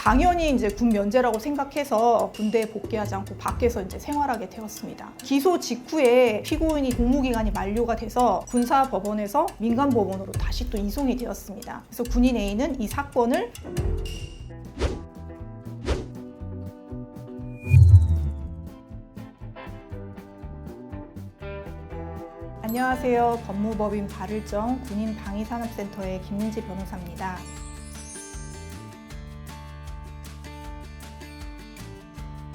당연히 이제 군 면제라고 생각해서 군대에 복귀하지 않고 밖에서 이제 생활하게 되었습니다. 기소 직후에 피고인이 복무기간이 만료가 돼서 군사법원에서 민간법원으로 다시 또 이송이 되었습니다. 그래서 군인 A는 이 사건을 안녕하세요. 법무법인 발을정 군인방위산업센터의 김민지 변호사입니다.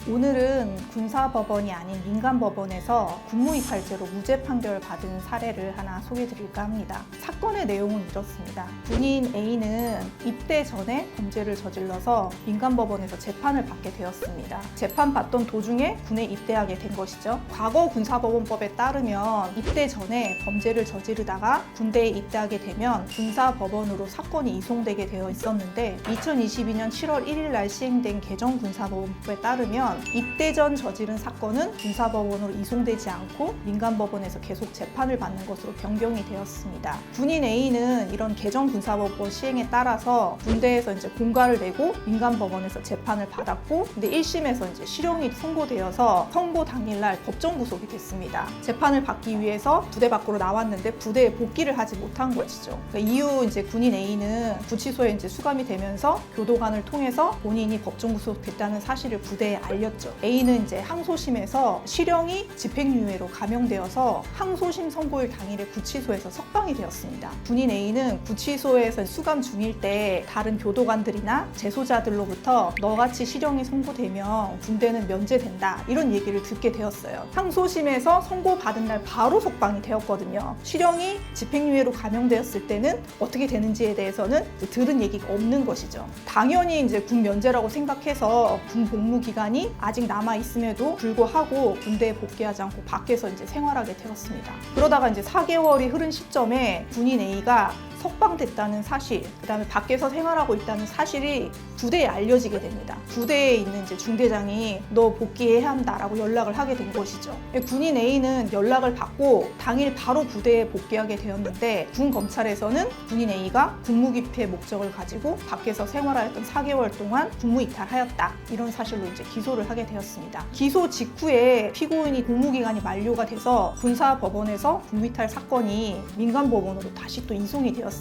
오늘은 군사법원이 아닌 민간법원에서 군무이탈죄로 무죄 판결을 받은 사례를 하나 소개해드릴까 합니다. 사건의 내용은 이렇습니다. 군인 A는 입대 전에 범죄를 저질러서 민간법원에서 재판을 받게 되었습니다. 재판 받던 도중에 군에 입대하게 된 것이죠. 과거 군사법원법에 따르면 입대 전에 범죄를 저지르다가 군대에 입대하게 되면 군사법원으로 사건이 이송되게 되어 있었는데 2022년 7월 1일 날 시행된 개정 군사법원법에 따르면 입대 전 저지른 사건은 군사법원으로 이송되지 않고 민간법원에서 계속 재판을 받는 것으로 변경이 되었습니다. 군인 A는 이런 개정 군사법원 시행에 따라서 군대에서 이제 공가를 내고 민간법원에서 재판을 받았고, 근데 1심에서 이제 실형이 선고되어서 선고 당일날 법정 구속이 됐습니다. 재판을 받기 위해서 부대 밖으로 나왔는데 부대에 복귀를 하지 못한 것이죠. 그러니까 이후 이제 군인 A는 구치소에 이제 수감이 되면서 교도관을 통해서 본인이 법정 구속됐다는 사실을 부대에 알렸죠. A는 이제 항소심에서 실형이 집행유예로 감형되어서 항소심 선고일 당일에 구치소에서 석방이 되었습니다. 군인 A는 구치소에서 수감 중일 때 다른 교도관들이나 재소자들로부터 너같이 실형이 선고되면 군대는 면제된다, 이런 얘기를 듣게 되었어요. 항소심에서 선고받은 날 바로 석방이 되었거든요. 실형이 집행유예로 감형되었을 때는 어떻게 되는지에 대해서는 들은 얘기가 없는 것이죠. 당연히 이제 군 면제라고 생각해서 군 복무 기간이 아직 남아 있음에도 불구하고 군대에 복귀하지 않고 밖에서 이제 생활하게 되었습니다. 그러다가 이제 4개월이 흐른 시점에 군인 A가 석방됐다는 사실, 그 다음에 밖에서 생활하고 있다는 사실이 부대에 알려지게 됩니다. 부대에 있는 이제 중대장이 너 복귀해야 한다라고 연락을 하게 된 것이죠. 군인 A는 연락을 받고 당일 바로 부대에 복귀하게 되었는데 군 검찰에서는 군인 A가 군무기피의 목적을 가지고 밖에서 생활하였던 4개월 동안 군무이탈하였다, 이런 사실로 이제 기소를 하게 되었습니다. 기소 직후에 피고인이 복무기간이 만료가 돼서 군사법원에서 군무이탈 사건이 민간법원으로 다시 또 이송이 되었습니다.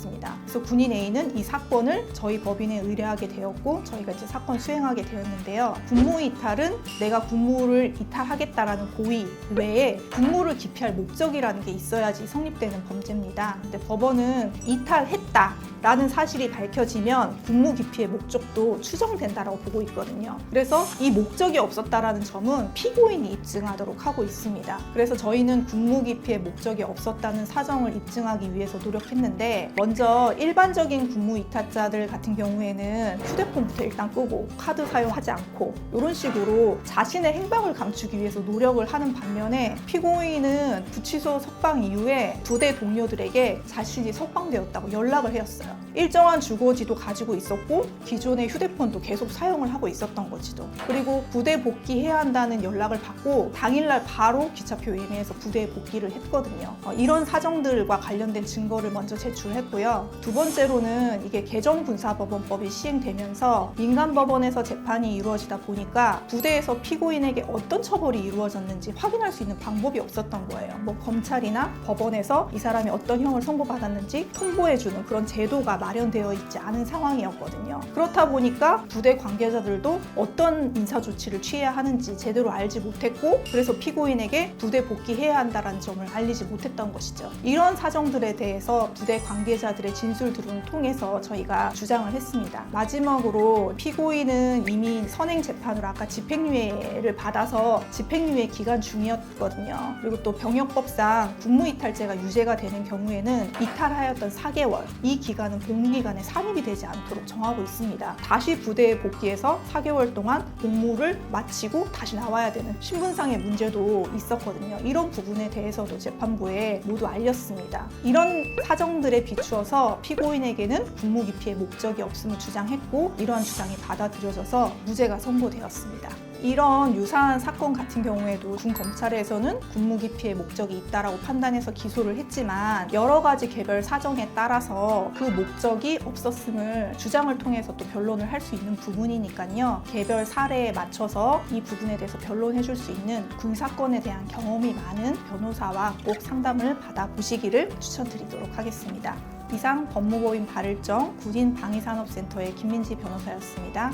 그래서 군인 A는 이 사건을 저희 법인에 의뢰하게 되었고 저희가 이제 사건 수행하게 되었는데요. 군무이탈은 내가 군무를 이탈하겠다라는 고의 외에 군무를 기피할 목적이라는 게 있어야지 성립되는 범죄입니다. 근데 법원은 이탈했다라는 사실이 밝혀지면 군무 기피의 목적도 추정된다라고 보고 있거든요. 그래서 이 목적이 없었다라는 점은 피고인이 입증하도록 하고 있습니다. 그래서 저희는 군무 기피의 목적이 없었다는 사정을 입증하기 위해서 노력했는데, 먼저 일반적인 군무 이탈자들 같은 경우에는 휴대폰부터 일단 끄고 카드 사용하지 않고 이런 식으로 자신의 행방을 감추기 위해서 노력을 하는 반면에 피고인은 구치소 석방 이후에 부대 동료들에게 자신이 석방되었다고 연락을 했어요. 일정한 주거지도 가지고 있었고 기존의 휴대폰도 계속 사용을 하고 있었던 것이죠. 그리고 부대 복귀해야 한다는 연락을 받고 당일날 바로 기차표 예매해서 부대에 복귀를 했거든요. 이런 사정들과 관련된 증거를 먼저 제출했고요. 두 번째로는 이게 개정 군사법원법이 시행되면서 민간법원에서 재판이 이루어지다 보니까 부대에서 피고인에게 어떤 처벌이 이루어졌는지 확인할 수 있는 방법이 없었던 거예요. 뭐 검찰이나 법원에서 이 사람이 어떤 형을 선고받았는지 통보해주는 그런 제도가 마련되어 있지 않은 상황이었거든요. 그렇다 보니까 부대 관계자들도 어떤 인사 조치를 취해야 하는지 제대로 알지 못했고, 그래서 피고인에게 부대 복귀해야 한다는 점을 알리지 못했던 것이죠. 이런 사정들에 대해서 부대 관계자들의 진술들을 통해서 저희가 주장을 했습니다. 마지막으로 피고인은 이미 선행 재판으로 아까 집행유예를 받아서 집행유예 기간 중이었거든요. 그리고 또 병역법상 군무이탈죄가 유죄가 되는 경우에는 이탈하였던 4개월, 이 기간은 복무기간에 산입이 되지 않도록 정하고 있습니다. 다시 부대에 복귀해서 4개월 동안 복무를 마치고 다시 나와야 되는 신분상의 문제도 있었거든요. 이런 부분에 대해서도 재판부에 모두 알렸습니다. 이런 사정들에 비추어서 피고인에게는 군무기피의 목적이 없음을 주장했고 이러한 주장이 받아들여져서 무죄가 선고되었습니다. 이런 유사한 사건 같은 경우에도 군 검찰에서는 군무 기피의 목적이 있다라고 판단해서 기소를 했지만 여러 가지 개별 사정에 따라서 그 목적이 없었음을 주장을 통해서 또 변론을 할 수 있는 부분이니까요. 개별 사례에 맞춰서 이 부분에 대해서 변론해 줄 수 있는 군 사건에 대한 경험이 많은 변호사와 꼭 상담을 받아보시기를 추천드리도록 하겠습니다. 이상 법무법인 발을정 군인방위산업센터의 김민지 변호사였습니다.